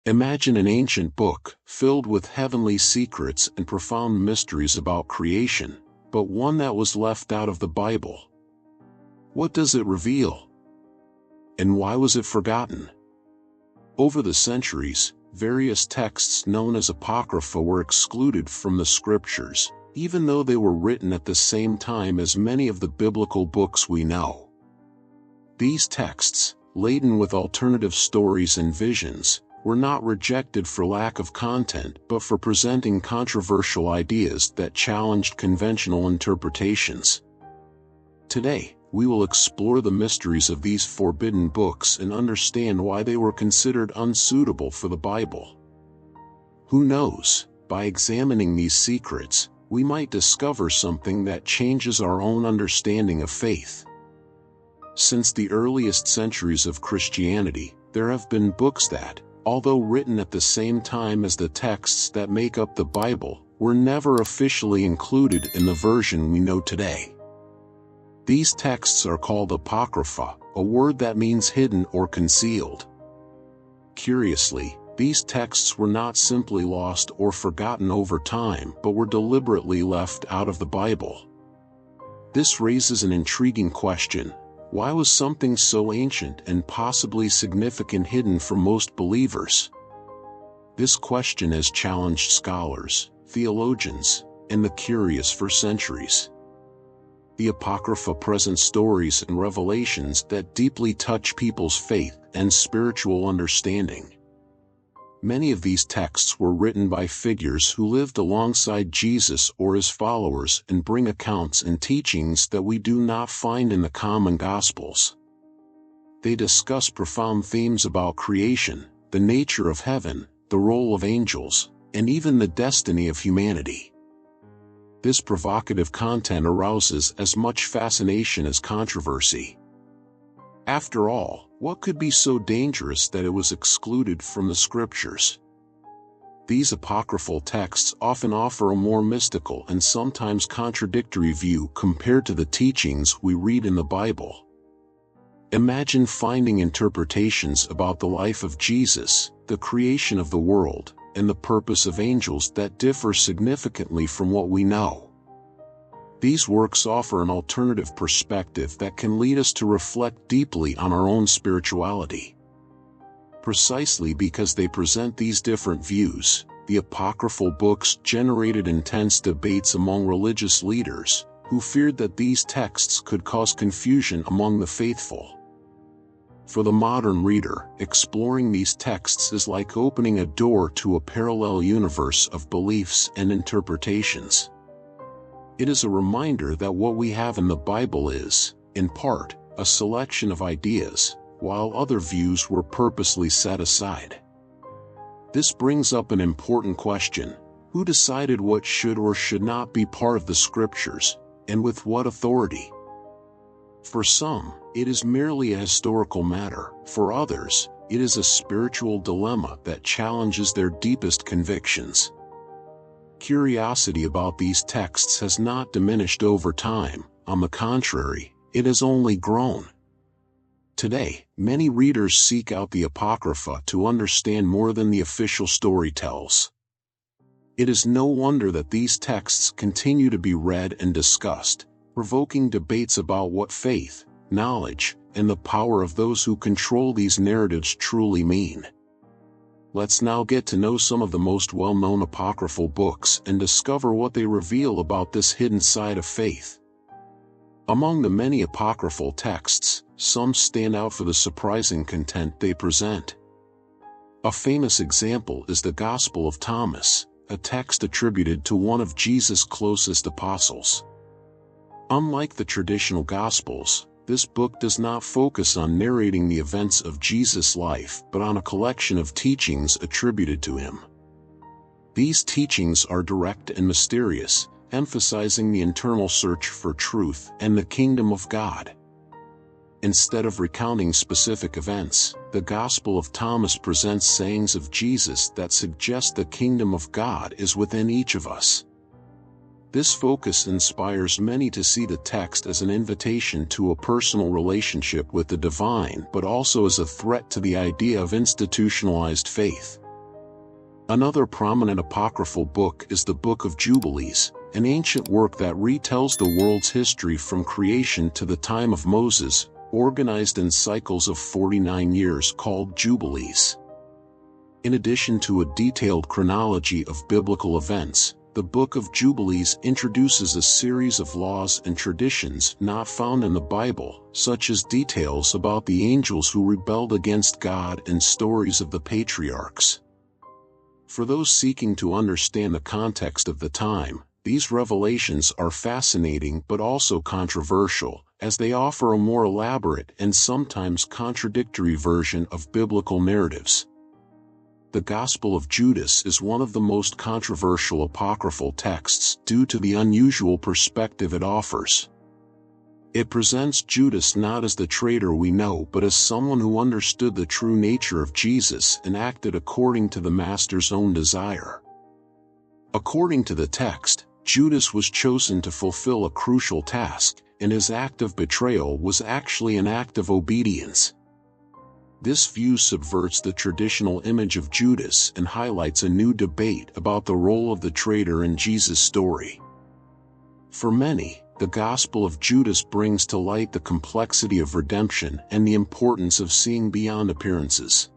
Imagine an ancient book filled with heavenly secrets and profound mysteries about creation, but one that was left out of the Bible. What does it reveal? And why was it forgotten? Over the centuries, various texts known as Apocrypha were excluded from the scriptures, even though they were written at the same time as many of the biblical books we know. These texts, laden with alternative stories and visions, were not rejected for lack of content but for presenting controversial ideas that challenged conventional interpretations. Today, we will explore the mysteries of these forbidden books and understand why they were considered unsuitable for the Bible. Who knows, by examining these secrets, we might discover something that changes our own understanding of faith. Since the earliest centuries of Christianity, there have been books that, although written at the same time as the texts that make up the Bible, were never officially included in the version we know today. These texts are called Apocrypha, a word that means hidden or concealed. Curiously, these texts were not simply lost or forgotten over time but were deliberately left out of the Bible. This raises an intriguing question. Why was something so ancient and possibly significant hidden from most believers? This question has challenged scholars, theologians, and the curious for centuries. The Apocrypha present stories and revelations that deeply touch people's faith and spiritual understanding. Many of these texts were written by figures who lived alongside Jesus or his followers and bring accounts and teachings that we do not find in the common Gospels. They discuss profound themes about creation, the nature of heaven, the role of angels, and even the destiny of humanity. This provocative content arouses as much fascination as controversy. After all, what could be so dangerous that it was excluded from the scriptures? These apocryphal texts often offer a more mystical and sometimes contradictory view compared to the teachings we read in the Bible. Imagine finding interpretations about the life of Jesus, the creation of the world, and the purpose of angels that differ significantly from what we know. These works offer an alternative perspective that can lead us to reflect deeply on our own spirituality. Precisely because they present these different views, the apocryphal books generated intense debates among religious leaders, who feared that these texts could cause confusion among the faithful. For the modern reader, exploring these texts is like opening a door to a parallel universe of beliefs and interpretations. It is a reminder that what we have in the Bible is, in part, a selection of ideas, while other views were purposely set aside. This brings up an important question: who decided what should or should not be part of the scriptures, and with what authority? For some, it is merely a historical matter. For others, it is a spiritual dilemma that challenges their deepest convictions. Curiosity about these texts has not diminished over time. On the contrary, it has only grown. Today, many readers seek out the Apocrypha to understand more than the official story tells. It is no wonder that these texts continue to be read and discussed, provoking debates about what faith, knowledge, and the power of those who control these narratives truly mean. Let's now get to know some of the most well-known apocryphal books and discover what they reveal about this hidden side of faith. Among the many apocryphal texts, some stand out for the surprising content they present. A famous example is the Gospel of Thomas, a text attributed to one of Jesus' closest apostles. Unlike the traditional Gospels, this book does not focus on narrating the events of Jesus' life but on a collection of teachings attributed to him. These teachings are direct and mysterious, emphasizing the internal search for truth and the kingdom of God. Instead of recounting specific events, the Gospel of Thomas presents sayings of Jesus that suggest the kingdom of God is within each of us. This focus inspires many to see the text as an invitation to a personal relationship with the divine but also as a threat to the idea of institutionalized faith. Another prominent apocryphal book is the Book of Jubilees, an ancient work that retells the world's history from creation to the time of Moses, organized in cycles of 49 years called Jubilees. In addition to a detailed chronology of biblical events, the Book of Jubilees introduces a series of laws and traditions not found in the Bible, such as details about the angels who rebelled against God and stories of the patriarchs. For those seeking to understand the context of the time, these revelations are fascinating but also controversial, as they offer a more elaborate and sometimes contradictory version of biblical narratives. The Gospel of Judas is one of the most controversial apocryphal texts due to the unusual perspective it offers. It presents Judas not as the traitor we know but as someone who understood the true nature of Jesus and acted according to the Master's own desire. According to the text, Judas was chosen to fulfill a crucial task, and his act of betrayal was actually an act of obedience. This view subverts the traditional image of Judas and highlights a new debate about the role of the traitor in Jesus' story. For many, the Gospel of Judas brings to light the complexity of redemption and the importance of seeing beyond appearances.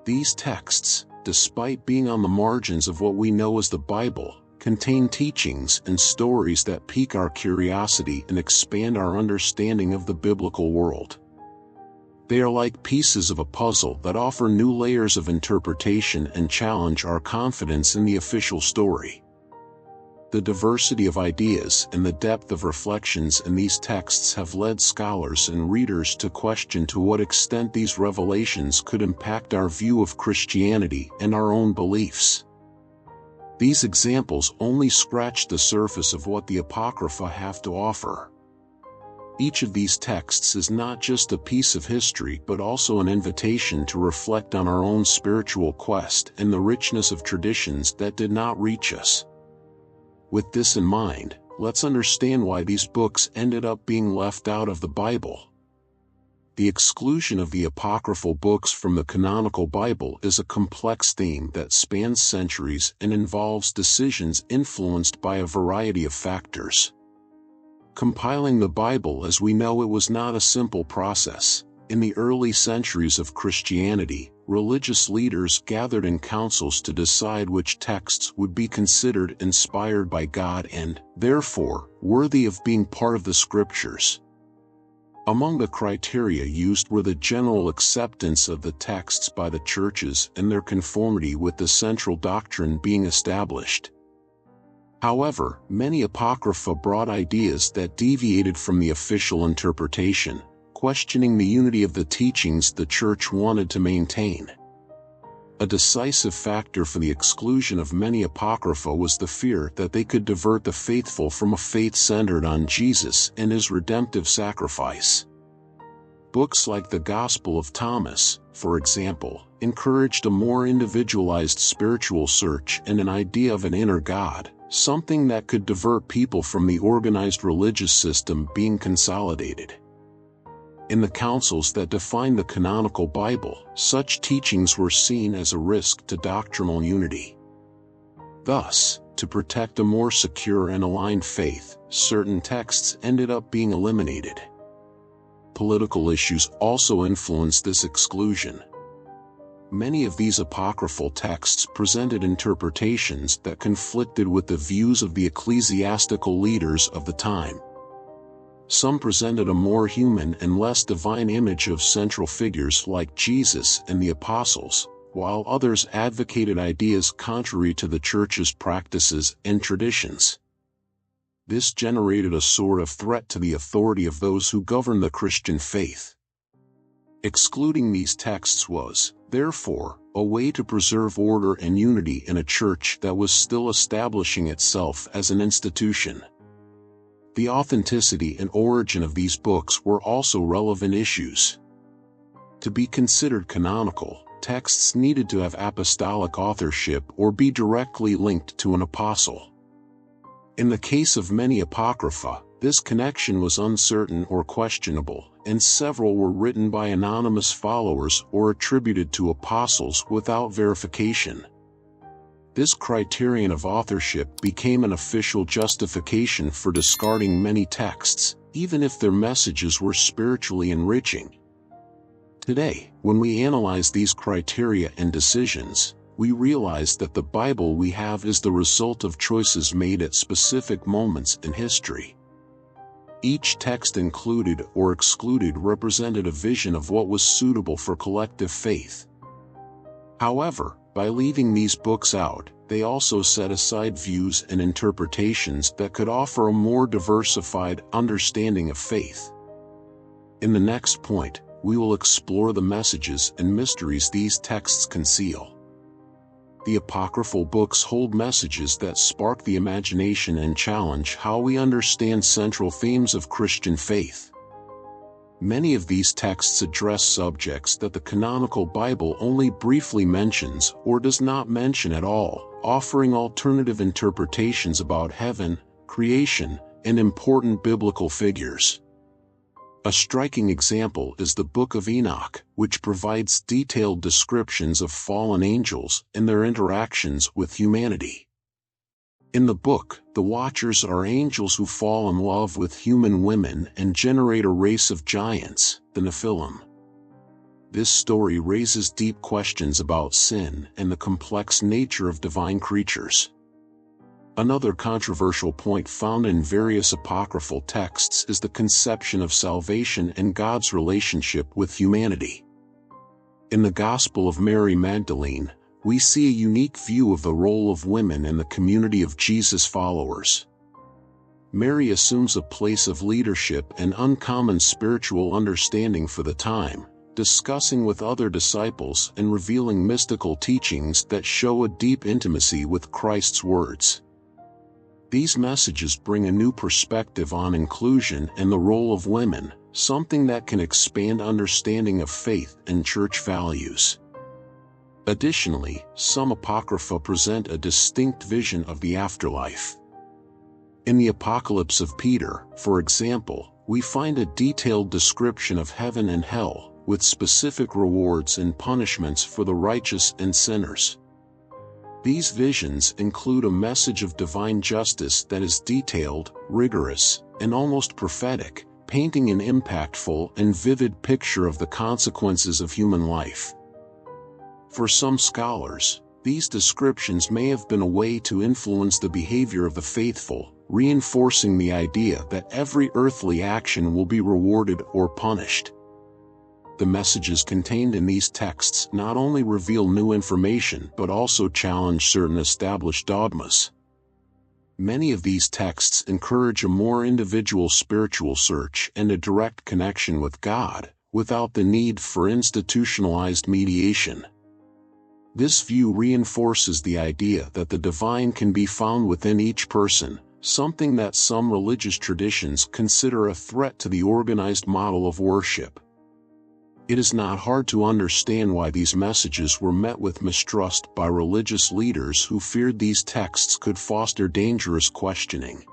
These texts, despite being on the margins of what we know as the Bible, contain teachings and stories that pique our curiosity and expand our understanding of the biblical world. They are like pieces of a puzzle that offer new layers of interpretation and challenge our confidence in the official story. The diversity of ideas and the depth of reflections in these texts have led scholars and readers to question to what extent these revelations could impact our view of Christianity and our own beliefs. These examples only scratch the surface of what the Apocrypha have to offer. Each of these texts is not just a piece of history but also an invitation to reflect on our own spiritual quest and the richness of traditions that did not reach us. With this in mind, let's understand why these books ended up being left out of the Bible. The exclusion of the apocryphal books from the canonical Bible is a complex theme that spans centuries and involves decisions influenced by a variety of factors. Compiling the Bible as we know it was not a simple process. In the early centuries of Christianity, religious leaders gathered in councils to decide which texts would be considered inspired by God and, therefore, worthy of being part of the Scriptures. Among the criteria used were the general acceptance of the texts by the churches and their conformity with the central doctrine being established. However, many apocrypha brought ideas that deviated from the official interpretation, questioning the unity of the teachings the church wanted to maintain. A decisive factor for the exclusion of many apocrypha was the fear that they could divert the faithful from a faith centered on Jesus and his redemptive sacrifice. Books like the Gospel of Thomas, for example, encouraged a more individualized spiritual search and an idea of an inner God, something that could divert people from the organized religious system being consolidated. In the councils that defined the canonical Bible, such teachings were seen as a risk to doctrinal unity. Thus, to protect a more secure and aligned faith, certain texts ended up being eliminated. Political issues also influenced this exclusion. Many of these apocryphal texts presented interpretations that conflicted with the views of the ecclesiastical leaders of the time. Some presented a more human and less divine image of central figures like Jesus and the apostles, while others advocated ideas contrary to the church's practices and traditions. This generated a sort of threat to the authority of those who govern the Christian faith. Excluding these texts was, therefore, a way to preserve order and unity in a church that was still establishing itself as an institution. The authenticity and origin of these books were also relevant issues. To be considered canonical, texts needed to have apostolic authorship or be directly linked to an apostle. In the case of many apocrypha, this connection was uncertain or questionable, and several were written by anonymous followers or attributed to apostles without verification. This criterion of authorship became an official justification for discarding many texts, even if their messages were spiritually enriching. Today, when we analyze these criteria and decisions, we realize that the Bible we have is the result of choices made at specific moments in history. Each text included or excluded represented a vision of what was suitable for collective faith. However, by leaving these books out, they also set aside views and interpretations that could offer a more diversified understanding of faith. In the next point, we will explore the messages and mysteries these texts conceal. The apocryphal books hold messages that spark the imagination and challenge how we understand central themes of Christian faith. Many of these texts address subjects that the canonical Bible only briefly mentions or does not mention at all, offering alternative interpretations about heaven, creation, and important biblical figures. A striking example is the Book of Enoch, which provides detailed descriptions of fallen angels and their interactions with humanity. In the book, the Watchers are angels who fall in love with human women and generate a race of giants, the Nephilim. This story raises deep questions about sin and the complex nature of divine creatures. Another controversial point found in various apocryphal texts is the conception of salvation and God's relationship with humanity. In the Gospel of Mary Magdalene, we see a unique view of the role of women in the community of Jesus' followers. Mary assumes a place of leadership and uncommon spiritual understanding for the time, discussing with other disciples and revealing mystical teachings that show a deep intimacy with Christ's words. These messages bring a new perspective on inclusion and the role of women, something that can expand understanding of faith and church values. Additionally, some apocrypha present a distinct vision of the afterlife. In the Apocalypse of Peter, for example, we find a detailed description of heaven and hell, with specific rewards and punishments for the righteous and sinners. These visions include a message of divine justice that is detailed, rigorous, and almost prophetic, painting an impactful and vivid picture of the consequences of human life. For some scholars, these descriptions may have been a way to influence the behavior of the faithful, reinforcing the idea that every earthly action will be rewarded or punished. The messages contained in these texts not only reveal new information but also challenge certain established dogmas. Many of these texts encourage a more individual spiritual search and a direct connection with God, without the need for institutionalized mediation. This view reinforces the idea that the divine can be found within each person, something that some religious traditions consider a threat to the organized model of worship. It is not hard to understand why these messages were met with mistrust by religious leaders who feared these texts could foster dangerous questioning.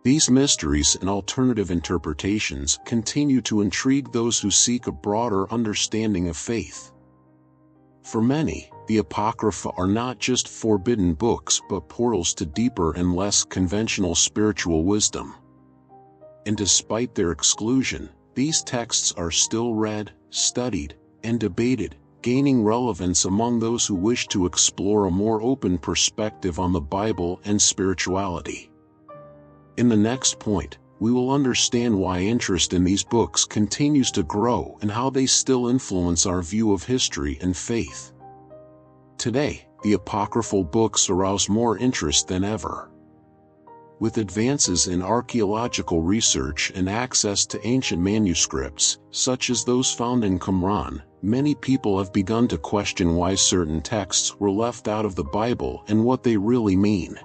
These mysteries and alternative interpretations continue to intrigue those who seek a broader understanding of faith. For many, the Apocrypha are not just forbidden books but portals to deeper and less conventional spiritual wisdom. And despite their exclusion, these texts are still read, studied, and debated, gaining relevance among those who wish to explore a more open perspective on the Bible and spirituality. In the next point, we will understand why interest in these books continues to grow and how they still influence our view of history and faith. Today, the apocryphal books arouse more interest than ever. With advances in archaeological research and access to ancient manuscripts, such as those found in Qumran, many people have begun to question why certain texts were left out of the Bible and what they really mean.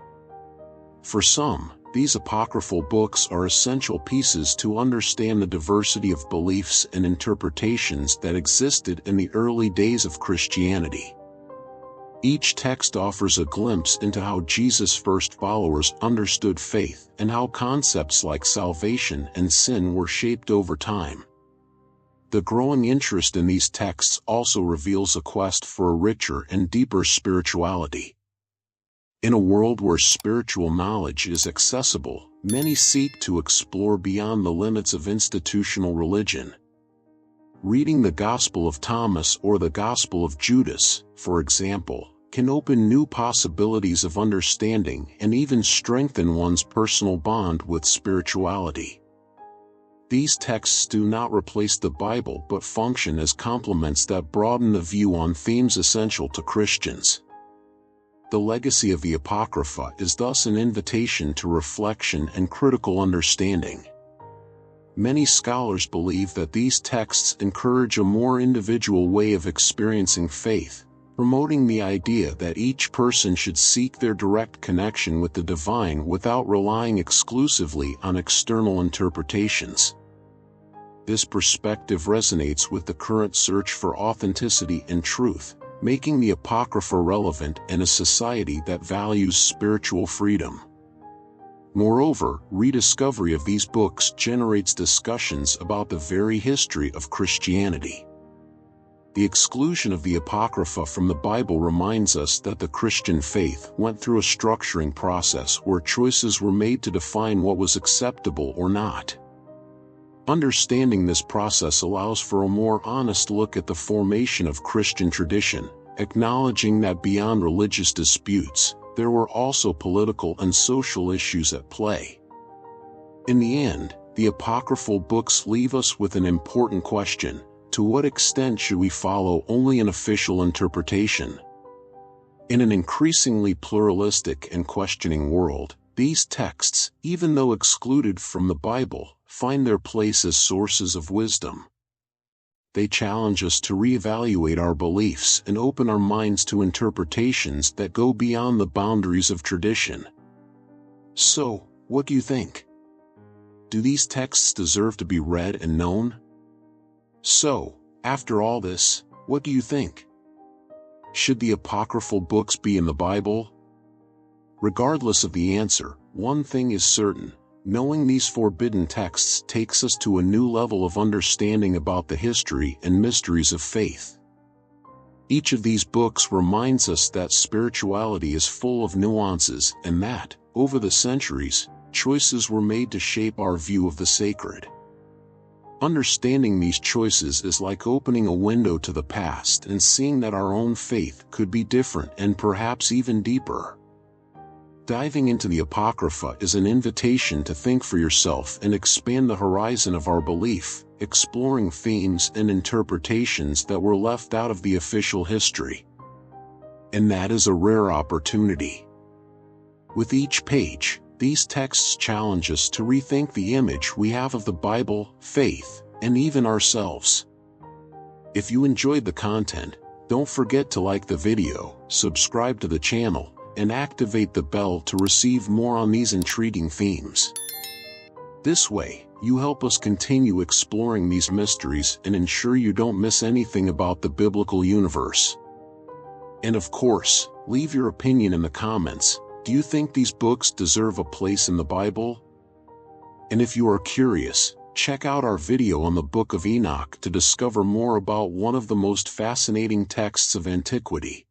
For some, these apocryphal books are essential pieces to understand the diversity of beliefs and interpretations that existed in the early days of Christianity. Each text offers a glimpse into how Jesus' first followers understood faith and how concepts like salvation and sin were shaped over time. The growing interest in these texts also reveals a quest for a richer and deeper spirituality. In a world where spiritual knowledge is accessible, many seek to explore beyond the limits of institutional religion. Reading the Gospel of Thomas or the Gospel of Judas, for example, can open new possibilities of understanding and even strengthen one's personal bond with spirituality. These texts do not replace the Bible but function as complements that broaden the view on themes essential to Christians. The legacy of the Apocrypha is thus an invitation to reflection and critical understanding. Many scholars believe that these texts encourage a more individual way of experiencing faith, promoting the idea that each person should seek their direct connection with the divine without relying exclusively on external interpretations. This perspective resonates with the current search for authenticity and truth, making the Apocrypha relevant in a society that values spiritual freedom. Moreover, rediscovery of these books generates discussions about the very history of Christianity. The exclusion of the Apocrypha from the Bible reminds us that the Christian faith went through a structuring process where choices were made to define what was acceptable or not. Understanding this process allows for a more honest look at the formation of Christian tradition, acknowledging that beyond religious disputes, there were also political and social issues at play. In the end, the apocryphal books leave us with an important question: to what extent should we follow only an official interpretation? In an increasingly pluralistic and questioning world, these texts, even though excluded from the Bible, find their place as sources of wisdom. They challenge us to reevaluate our beliefs and open our minds to interpretations that go beyond the boundaries of tradition. So, what do you think? Do these texts deserve to be read and known? So, after all this, what do you think? Should the apocryphal books be in the Bible? Regardless of the answer, one thing is certain: knowing these forbidden texts takes us to a new level of understanding about the history and mysteries of faith. Each of these books reminds us that spirituality is full of nuances and that, over the centuries, choices were made to shape our view of the sacred. Understanding these choices is like opening a window to the past and seeing that our own faith could be different and perhaps even deeper. Diving into the Apocrypha is an invitation to think for yourself and expand the horizon of our belief, exploring themes and interpretations that were left out of the official history. And that is a rare opportunity. With each page, these texts challenge us to rethink the image we have of the Bible, faith, and even ourselves. If you enjoyed the content, don't forget to like the video, subscribe to the channel, and activate the bell to receive more on these intriguing themes. This way, you help us continue exploring these mysteries and ensure you don't miss anything about the biblical universe. And of course, leave your opinion in the comments. Do you think these books deserve a place in the Bible? And if you are curious, check out our video on the Book of Enoch to discover more about one of the most fascinating texts of antiquity.